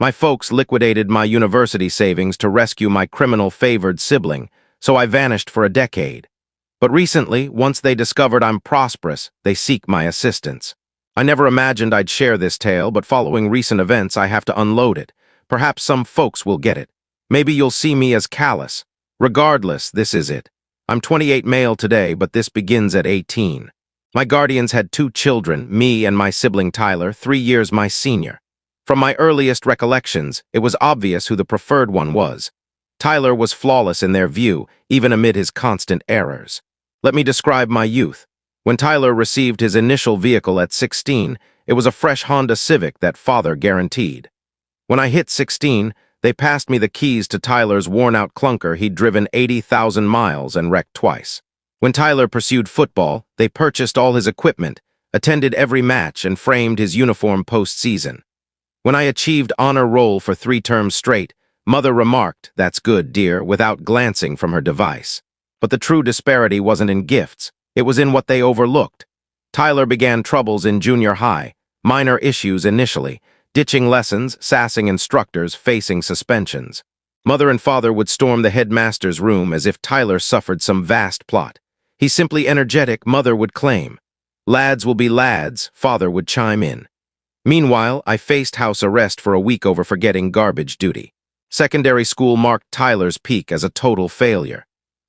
My folks liquidated my university savings to rescue my criminal-favored sibling, so I vanished for a decade. But recently, once they discovered I'm prosperous, they seek my assistance. I never imagined I'd share this tale, but following recent events, I have to unload it. Perhaps some folks will get it. Maybe you'll see me as callous. Regardless, this is it. I'm 28 male today, but this begins at 18. My guardians had 2 children, me and my sibling Tyler, 3 years my senior. From my earliest recollections, it was obvious who the preferred one was. Tyler was flawless in their view, even amid his constant errors. Let me describe my youth. When Tyler received his initial vehicle at 16, it was a fresh Honda Civic that father guaranteed. When I hit 16, they passed me the keys to Tyler's worn-out clunker he'd driven 80,000 miles and wrecked twice. When Tyler pursued football, they purchased all his equipment, attended every match, and framed his uniform post-season. When I achieved honor roll for 3 terms straight, Mother remarked, "That's good, dear," without glancing from her device. But the true disparity wasn't in gifts. It was in what they overlooked. Tyler began troubles in junior high, minor issues initially, ditching lessons, sassing instructors, facing suspensions. Mother and father would storm the headmaster's room as if Tyler suffered some vast plot. "He's simply energetic," Mother would claim. "Lads will be lads," father would chime in. Meanwhile, I faced house arrest for a week over forgetting garbage duty. Secondary school marked Tyler's peak as a total failure.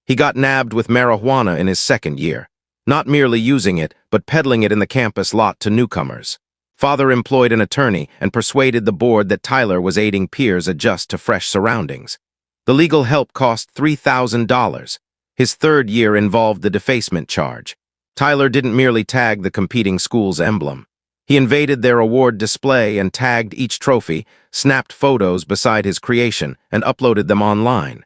He got nabbed with marijuana in his 2nd year, not merely using it, but peddling it in the campus lot to newcomers. Father employed an attorney and persuaded the board that Tyler was aiding peers adjust to fresh surroundings. The legal help cost $3,000. His 3rd year involved the defacement charge. Tyler didn't merely tag the competing school's emblem. He invaded their award display and tagged each trophy, snapped photos beside his creation, and uploaded them online.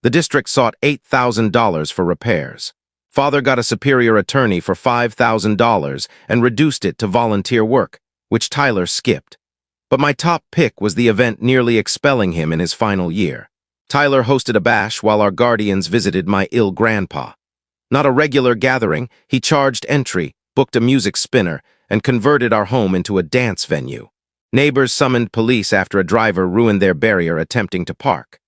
The district sought $8,000 for repairs. Father got a superior attorney for $5,000 and reduced it to volunteer work, which Tyler skipped. But my top pick was the event nearly expelling him in his final year. Tyler hosted a bash while our guardians visited my ill grandpa. Not a regular gathering, he charged entry, booked a music spinner, and converted our home into a dance venue. Neighbors summoned police after a driver ruined their barrier attempting to park.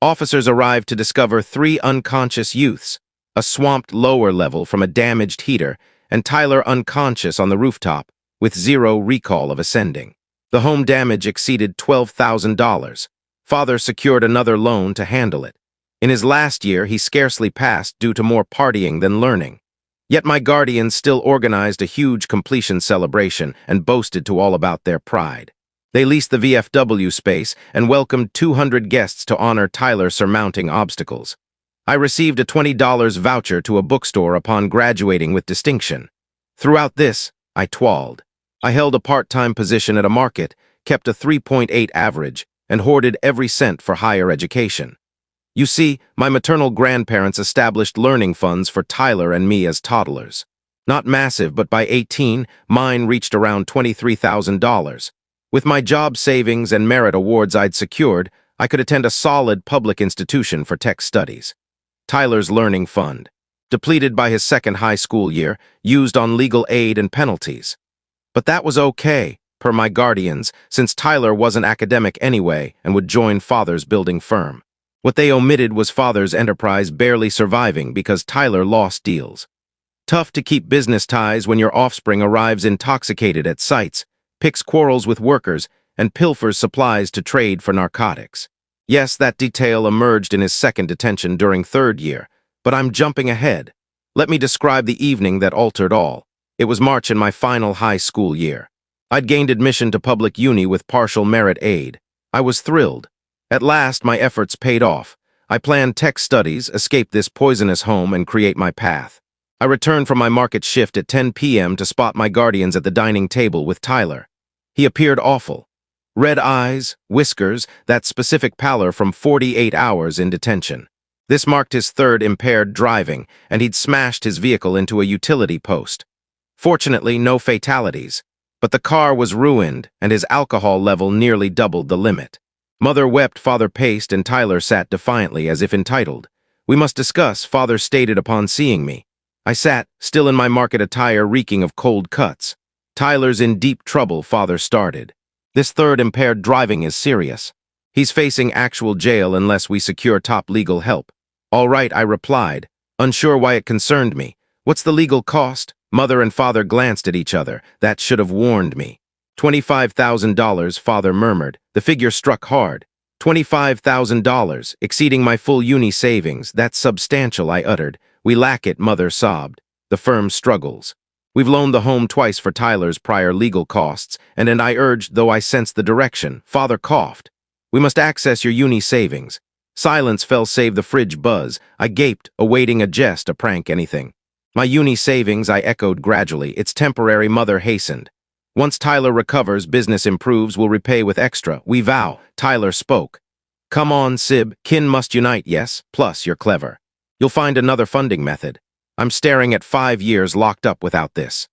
Officers arrived to discover 3 unconscious youths, a swamped lower level from a damaged heater, and Tyler unconscious on the rooftop, with 0 recall of ascending. The home damage exceeded $12,000. Father secured another loan to handle it. In his last year, he scarcely passed due to more partying than learning. Yet my guardians still organized a huge completion celebration and boasted to all about their pride. They leased the VFW space and welcomed 200 guests to honor Tyler surmounting obstacles. I received a $20 voucher to a bookstore upon graduating with distinction. Throughout this, I twalled. I held a part-time position at a market, kept a 3.8 average, and hoarded every cent for higher education. You see, my maternal grandparents established learning funds for Tyler and me as toddlers. Not massive, but by 18, mine reached around $23,000. With my job savings and merit awards I'd secured, I could attend a solid public institution for tech studies. Tyler's learning fund, depleted by his 2nd high school year, used on legal aid and penalties. But that was okay, per my guardians, since Tyler wasn't academic anyway and would join father's building firm. What they omitted was father's enterprise barely surviving because Tyler lost deals. Tough to keep business ties when your offspring arrives intoxicated at sites, picks quarrels with workers, and pilfers supplies to trade for narcotics. Yes, that detail emerged in his 2nd detention during 3rd year, but I'm jumping ahead. Let me describe the evening that altered all. It was March in my final high school year. I'd gained admission to public uni with partial merit aid. I was thrilled. At last, my efforts paid off. I planned tech studies, escape this poisonous home, and create my path. I returned from my market shift at 10 p.m. to spot my guardians at the dining table with Tyler. He appeared awful. Red eyes, whiskers, that specific pallor from 48 hours in detention. This marked his 3rd impaired driving, and he'd smashed his vehicle into a utility post. Fortunately, no fatalities. But the car was ruined, and his alcohol level nearly doubled the limit. Mother wept, father paced, and Tyler sat defiantly as if entitled. "We must discuss," father stated upon seeing me. I sat, still in my market attire reeking of cold cuts. "Tyler's in deep trouble," father started. This third impaired driving is serious. He's facing actual jail unless we secure top legal help. All right, I replied, unsure why it concerned me. What's the legal cost? Mother and father glanced at each other. That should have warned me. $25,000, father murmured. The figure struck hard. $25,000, exceeding my full uni savings. That's substantial, I uttered. We lack it, mother sobbed. The firm struggles. We've loaned the home twice for Tyler's prior legal costs, and I urged, though I sensed the direction. Father coughed. We must access your uni savings. Silence fell save the fridge buzz. I gaped, awaiting a jest, a prank, anything. My uni savings, I echoed gradually. It's temporary, mother hastened. Once Tyler recovers, business improves, we'll repay with extra. We vow. Tyler spoke. Come on, Sib. Kin must unite, yes? Plus, you're clever. You'll find another funding method. I'm staring at 5 years locked up without this.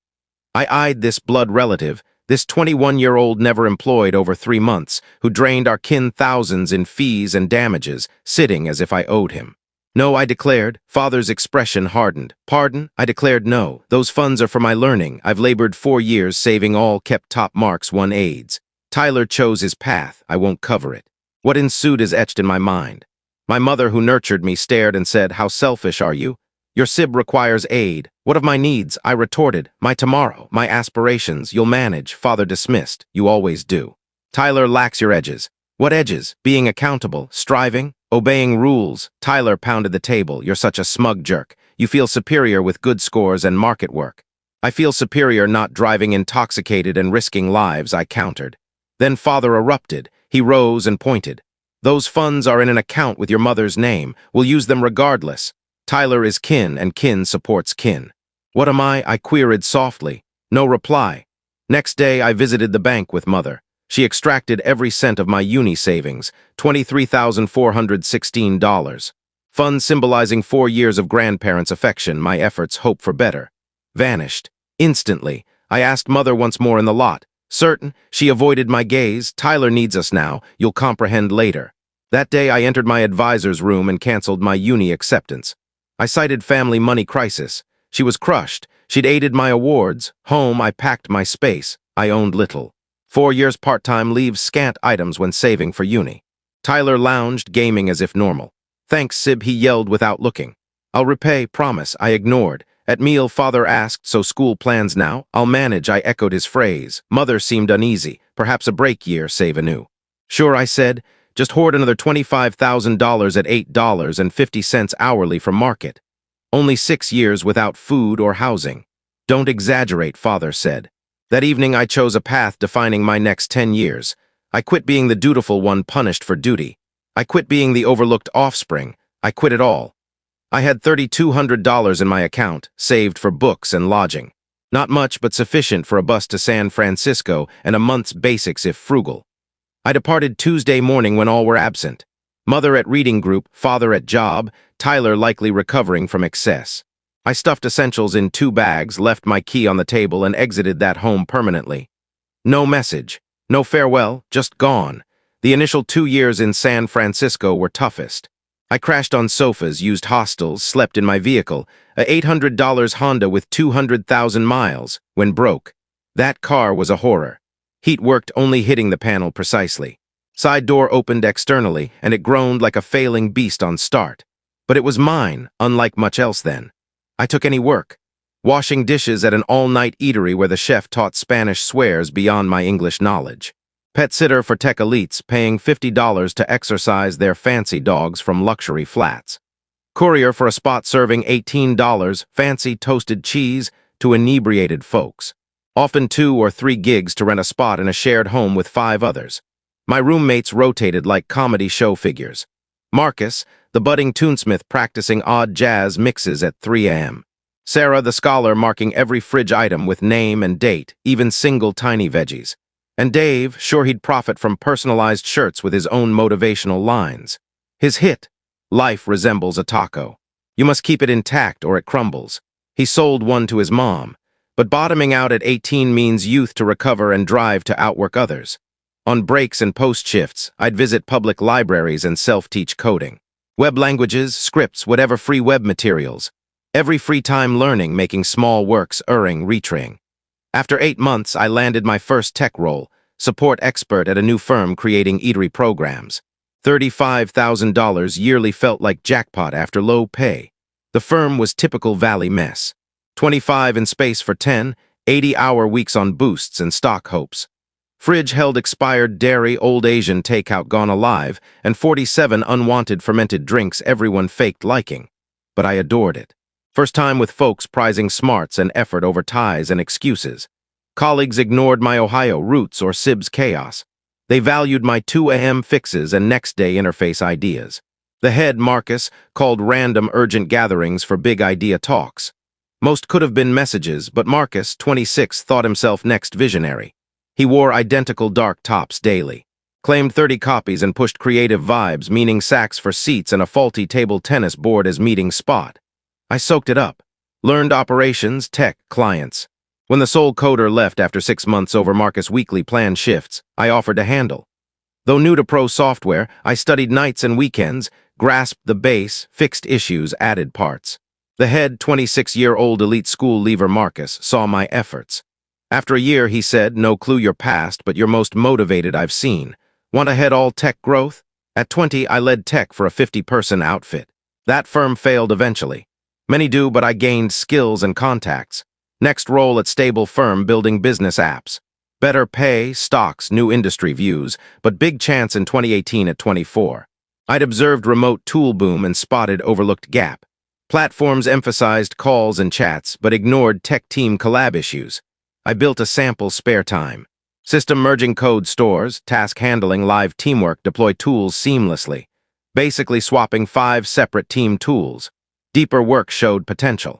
I eyed this blood relative, this 21-year-old never employed over 3 months, who drained our kin thousands in fees and damages, sitting as if I owed him. No, I declared. Father's expression hardened. Pardon? I declared no. Those funds are for my learning. I've labored 4 years, saving all, kept top marks, won AIDS. Tyler chose his path. I won't cover it. What ensued is etched in my mind. My mother, who nurtured me, stared and said, How selfish are you? Your sib requires aid. What of my needs? I retorted. My tomorrow, my aspirations, you'll manage. Father dismissed. You always do. Tyler lacks your edges. What edges? Being accountable, striving, obeying rules. Tyler pounded the table. You're such a smug jerk. You feel superior with good scores and market work. I feel superior not driving intoxicated and risking lives, I countered. Then father erupted. He rose and pointed. Those funds are in an account with your mother's name. We'll use them regardless. Tyler is kin, and kin supports kin. What am I? I queried softly. No reply. Next day, I visited the bank with mother. She extracted every cent of my uni savings, $23,416. Funds symbolizing 4 years of grandparents' affection, my efforts, hope for better. Vanished. Instantly. I asked mother once more in the lot. Certain, she avoided my gaze. Tyler needs us now. You'll comprehend later. That day, I entered my advisor's room and canceled my uni acceptance. I cited family money crisis. She was crushed. She'd aided my awards. Home, I packed my space. I owned little. 4 years part-time leaves scant items when saving for uni. Tyler lounged, gaming as if normal. Thanks, Sib, he yelled without looking. I'll repay, promise, I ignored. At meal, father asked, so school plans now? I'll manage, I echoed his phrase. Mother seemed uneasy. Perhaps a break year, save anew. Sure, I said. Just hoard another $25,000 at $8.50 hourly from market. Only 6 years without food or housing. Don't exaggerate, father said. That evening I chose a path defining my next 10 years. I quit being the dutiful one punished for duty. I quit being the overlooked offspring. I quit it all. I had $3,200 in my account, saved for books and lodging. Not much, but sufficient for a bus to San Francisco and a month's basics if frugal. I departed Tuesday morning when all were absent. Mother at reading group, father at job, Tyler likely recovering from excess. I stuffed essentials in 2 bags, left my key on the table, and exited that home permanently. No message, no farewell, just gone. The initial 2 years in San Francisco were toughest. I crashed on sofas, used hostels, slept in my vehicle, a $800 Honda with 200,000 miles, when broke. That car was a horror. Heat worked only hitting the panel precisely. Side door opened externally, and it groaned like a failing beast on start. But it was mine, unlike much else then. I took any work. Washing dishes at an all-night eatery where the chef taught Spanish swears beyond my English knowledge. Pet sitter for tech elites, paying $50 to exercise their fancy dogs from luxury flats. Courier for a spot serving $18, fancy toasted cheese to inebriated folks. Often 2 or 3 gigs to rent a spot in a shared home with 5 others. My roommates rotated like comedy show figures. Marcus, the budding tunesmith practicing odd jazz mixes at 3 a.m. Sarah, the scholar marking every fridge item with name and date, even single tiny veggies. And Dave, sure he'd profit from personalized shirts with his own motivational lines. His hit, life resembles a taco. You must keep it intact or it crumbles. He sold one to his mom. But bottoming out at 18 means youth to recover and drive to outwork others. On breaks and post shifts, I'd visit public libraries and self-teach coding. Web languages, scripts, whatever free web materials. Every free time learning, making small works, retreeing. After 8 months, I landed my first tech role, support expert at a new firm creating eatery programs. $35,000 yearly felt like jackpot after low pay. The firm was typical Valley mess. 25 in space for 10, 80-hour weeks on boosts and stock hopes. Fridge held expired dairy old Asian takeout gone alive and 47 unwanted fermented drinks everyone faked liking. But I adored it. First time with folks prizing smarts and effort over ties and excuses. Colleagues ignored my Ohio roots or Sibs chaos. They valued my 2 a.m. fixes and next-day interface ideas. The head, Marcus, called random urgent gatherings for big idea talks. Most could have been messages, but Marcus, 26, thought himself next visionary. He wore identical dark tops daily, claimed 30 copies and pushed creative vibes, meaning sacks for seats and a faulty table tennis board as meeting spot. I soaked it up, learned operations, tech, clients. When the sole coder left after 6 months over Marcus' weekly plan shifts, I offered to handle. Though new to pro software, I studied nights and weekends, grasped the base, fixed issues, added parts. The head, 26-year-old elite school leaver Marcus saw my efforts. After a year, he said, "No clue you're past, but you're most motivated I've seen. Want to head all tech growth?" At 20, I led tech for a 50-person outfit. That firm failed eventually. Many do, but I gained skills and contacts. Next role at stable firm building business apps. Better pay, stocks, new industry views, but big chance in 2018 at 24. I'd observed remote tool boom and spotted overlooked gap. Platforms emphasized calls and chats, but ignored tech team collab issues. I built a sample spare time. System merging code stores, task handling, live teamwork, deploy tools seamlessly. Basically swapping 5 separate team tools. Deeper work showed potential.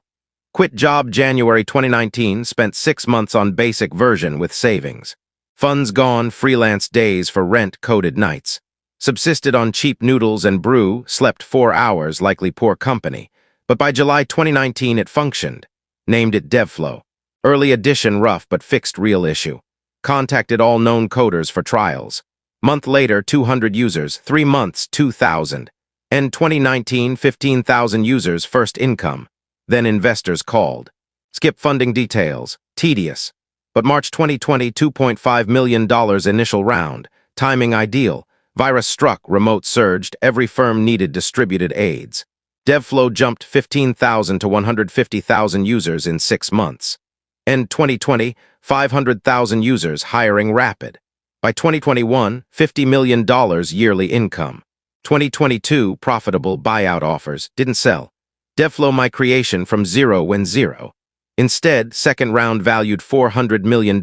Quit job January 2019, spent 6 months on basic version with savings. Funds gone, freelance days for rent, coded nights. Subsisted on cheap noodles and brew, slept 4 hours, likely poor company. But by July 2019 it functioned. Named it DevFlow. Early edition rough but fixed real issue. Contacted all known coders for trials. Month later, 200 users, 3 months, 2,000. End 2019, 15,000 users, first income. Then investors called. Skip funding details. Tedious. But March 2020, $2.5 million initial round. Timing ideal. Virus struck, remote surged, every firm needed distributed aids. DevFlow jumped 15,000 to 150,000 users in 6 months. End 2020, 500,000 users, hiring rapid. By 2021, $50 million yearly income. 2022, profitable buyout offers, didn't sell. DevFlow my creation from zero when zero. Instead, second round valued $400 million.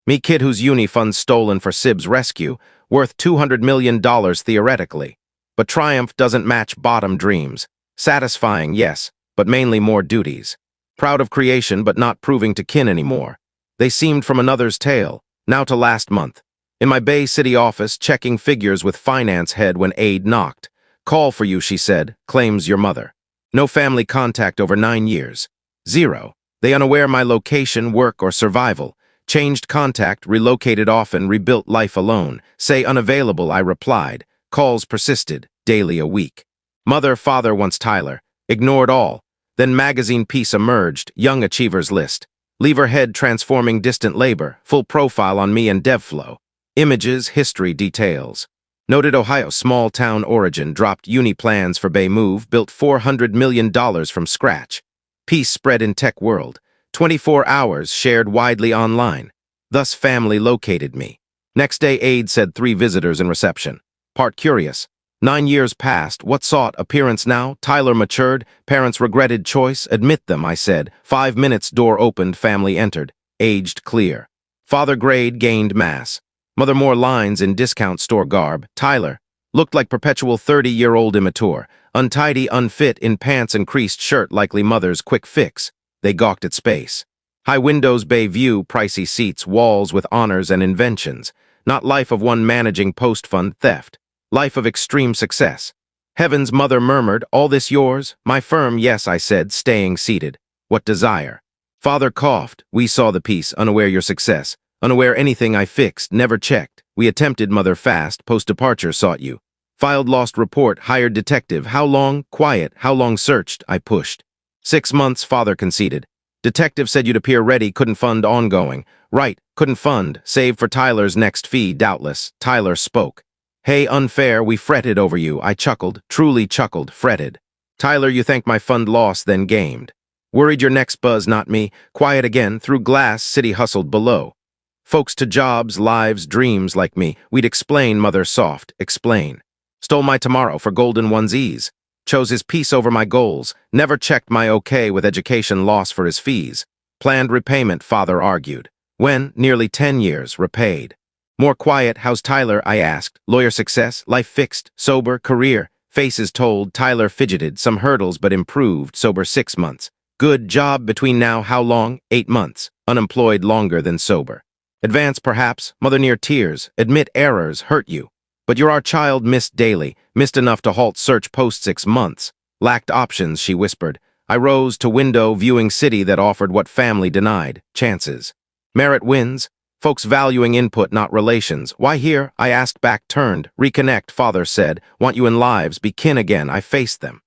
Me kid whose uni funds stolen for Sib's rescue, worth $200 million theoretically. But triumph doesn't match bottom dreams. Satisfying, yes, but mainly more duties. Proud of creation but not proving to kin anymore. They seemed from another's tale, now to last month. In my Bay City office, checking figures with finance head when aide knocked. "Call for you," she said, "claims your mother." No family contact over 9 years. 0. They unaware my location, work, or survival. Changed contact, relocated often, rebuilt life alone. Say unavailable, I replied. Calls persisted, daily a week. Mother, father, once Tyler. Ignored all. Then magazine piece emerged, young achievers list. Lever head transforming distant labor, full profile on me and DevFlow. Images, history, details. Noted Ohio small town origin, dropped uni plans for Bay move, built $400 million from scratch. Peace spread in tech world. 24 hours shared widely online. Thus family located me. Next day aide said 3 visitors in reception. Part curious. 9 years passed, what sought, appearance now, Tyler matured, parents regretted choice, admit them, I said. 5 minutes, door opened, family entered. Aged clear. Father grade, gained mass. Mother more lines in discount store garb. Tyler. Looked like perpetual 30-year-old immature. Untidy, unfit, in pants and creased shirt, likely mother's quick fix. They gawked at space. High windows, bay view, pricey seats, walls with honors and inventions. Not life of one managing post-fund theft. Life of extreme success. Heaven's mother murmured, all this yours? My firm, yes, I said, staying seated. What desire? Father coughed. We saw the piece, unaware your success. Unaware anything I fixed, never checked. We attempted, mother fast, post-departure sought you. Filed lost report, hired detective. How long? Quiet. How long searched? I pushed. 6 months, father conceded. Detective said you'd appear ready, couldn't fund ongoing. Right, couldn't fund, save for Tyler's next fee, doubtless. Tyler spoke. Hey, unfair, we fretted over you. I chuckled, truly chuckled, fretted. Tyler, you thank my fund loss, then gamed. Worried your next buzz, not me. Quiet again, through glass, city hustled below. Folks to jobs, lives, dreams like me. We'd explain, mother soft, explain. Stole my tomorrow for golden onesies. Chose his peace over my goals. Never checked my okay with education loss for his fees. Planned repayment, father argued. When, nearly 10 years, repaid. More quiet, how's Tyler, I asked. Lawyer success, life fixed, sober, career. Faces told, Tyler fidgeted, some hurdles but improved, sober 6 months. Good job between now, how long? 8 months. Unemployed longer than sober. Advance perhaps, mother near tears, admit errors hurt you. But you're our child, missed daily, missed enough to halt search post 6 months. Lacked options, she whispered. I rose to window, viewing city that offered what family denied, chances. Merit wins, folks valuing input, not relations. Why here? I asked back, turned. Reconnect, father said. Want you in lives, be kin again, I faced them.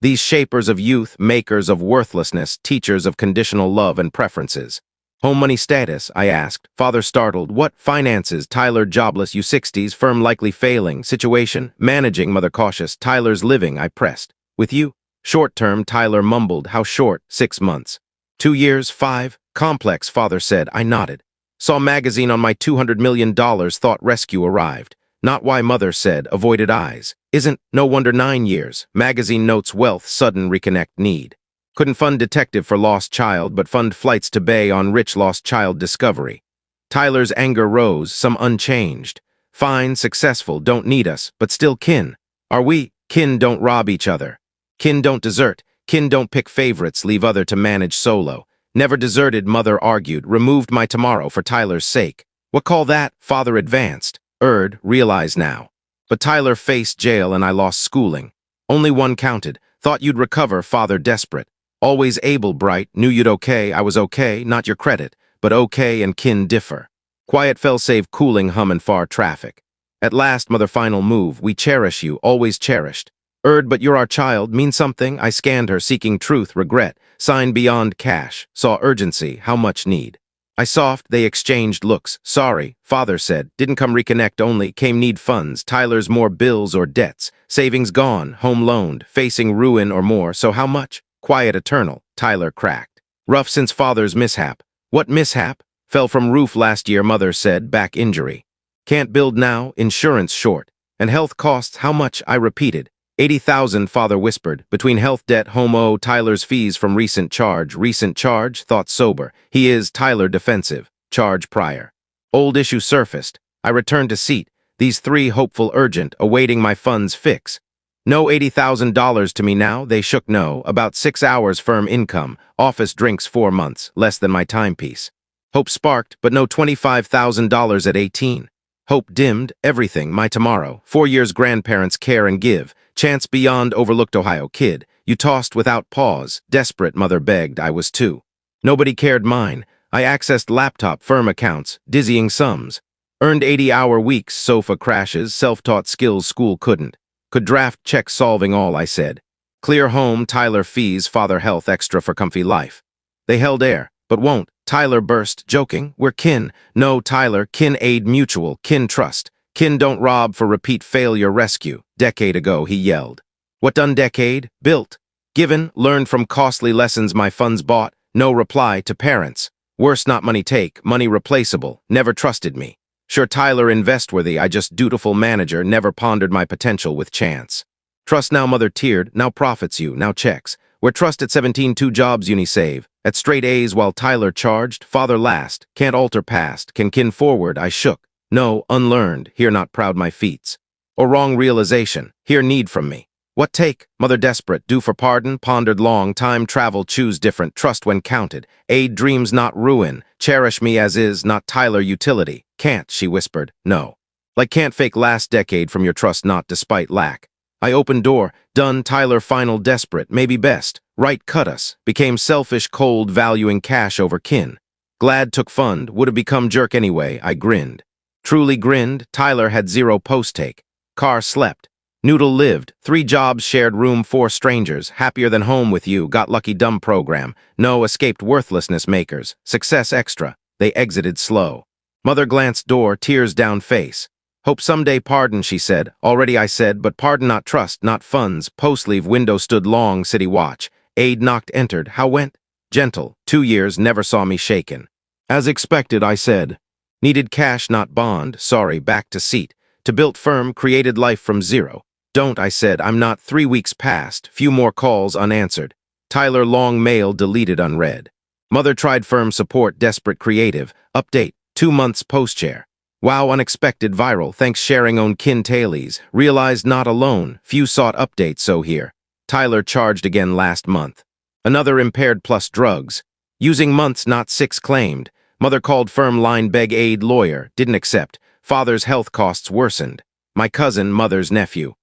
These shapers of youth, makers of worthlessness, teachers of conditional love and preferences. Home money status, I asked. Father startled. What? Finances? Tyler jobless, you 60s, firm likely failing. Situation? Managing, mother cautious. Tyler's living, I pressed. With you? Short term, Tyler mumbled. How short? 6 months. 2 years, 5? Complex, father said. I nodded. Saw magazine on my $200 million, thought rescue arrived. Not why, mother said, avoided eyes. Isn't, no wonder 9 years. Magazine notes wealth, sudden reconnect need. Couldn't fund detective for lost child, but fund flights to Bay on rich lost child discovery. Tyler's anger rose, some unchanged. Fine, successful, don't need us, but still kin. Are we? Kin don't rob each other. Kin don't desert. Kin don't pick favorites, leave other to manage solo. Never deserted, mother argued, removed my tomorrow for Tyler's sake. What call that? Father advanced. Realize now. But Tyler faced jail and I lost schooling. Only one counted. Thought you'd recover, father desperate. Always able, bright, knew you'd okay, I was okay, not your credit, but okay and kin differ. Quiet fell save cooling hum and far traffic. At last, mother final move, we cherish you, always cherished. But you're our child, mean something, I scanned her, seeking truth, regret, sign beyond cash, saw urgency, how much need. I soft, they exchanged looks, sorry, father said, didn't come reconnect only, came need funds, Tyler's more bills or debts, savings gone, home loaned, facing ruin or more, so how much? Quiet eternal, Tyler cracked. Rough since father's mishap. What mishap? Fell from roof last year, mother said, back injury. Can't build now, insurance short. And health costs, how much? I repeated. 80,000, father whispered. Between health debt, home owe, Tyler's fees from recent charge, thought sober. He is, Tyler defensive, charge prior. Old issue surfaced. I returned to seat. These 3 hopeful urgent, awaiting my funds fix. No $80,000 to me now, they shook no, about 6 hours firm income, office drinks 4 months, less than my timepiece. Hope sparked, but no $25,000 at 18. Hope dimmed, everything, my tomorrow, 4 years grandparents care and give, chance beyond overlooked Ohio kid, you tossed without pause, desperate mother begged, I was too. Nobody cared mine, I accessed laptop firm accounts, dizzying sums. Earned 80-hour weeks, sofa crashes, self-taught skills school couldn't. Could draft check solving all, I said. Clear home, Tyler fees, father health extra for comfy life. They held air, but won't. Tyler burst, joking, we're kin. No, Tyler, kin aid mutual, kin trust. Kin don't rob for repeat failure rescue. Decade ago, he yelled. What done decade? Built. Given, learned from costly lessons my funds bought. No reply to parents. Worse not money take, money replaceable. Never trusted me. Sure Tyler investworthy, I just dutiful manager, never pondered my potential with chance. Trust now mother tiered, now profits you, now checks. Where trust at 17 2 jobs uni save. At straight A's while Tyler charged, father last, can't alter past, can kin forward, I shook. No, unlearned, here not proud my feats. Or wrong realization, here need from me. What take? Mother desperate, due for pardon, pondered long, time travel, choose different, trust when counted. Aid dreams not ruin, cherish me as is, not Tyler utility. Can't, she whispered, no. Like can't fake last decade from your trust not despite lack. I opened door, done, Tyler final desperate, maybe best. Right cut us, became selfish, cold, valuing cash over kin. Glad took fund, would have become jerk anyway, I grinned. Truly grinned, Tyler had 0 post take. Car slept. Noodle lived. 3 jobs, shared room, 4 strangers. Happier than home with you. Got lucky dumb program. No, escaped worthlessness makers. Success extra. They exited slow. Mother glanced door, tears down face. Hope someday pardon, she said. Already I said, but pardon not trust, not funds. Post leave window stood long, city watch. Aid knocked, entered. How went? Gentle. 2 years, never saw me shaken. As expected, I said. Needed cash, not bond. Sorry, back to seat. To built firm, created life from zero. Don't, I said, I'm not. 3 weeks past, few more calls unanswered. Tyler long mail deleted unread. Mother tried firm support, desperate creative. Update, 2 months post-share. Wow, unexpected viral, thanks sharing own kin tailies. Realized not alone, few sought updates so here. Tyler charged again last month. Another impaired plus drugs. Using months, not 6 claimed. Mother called firm line beg aid lawyer, didn't accept. Father's health costs worsened. My cousin, mother's nephew.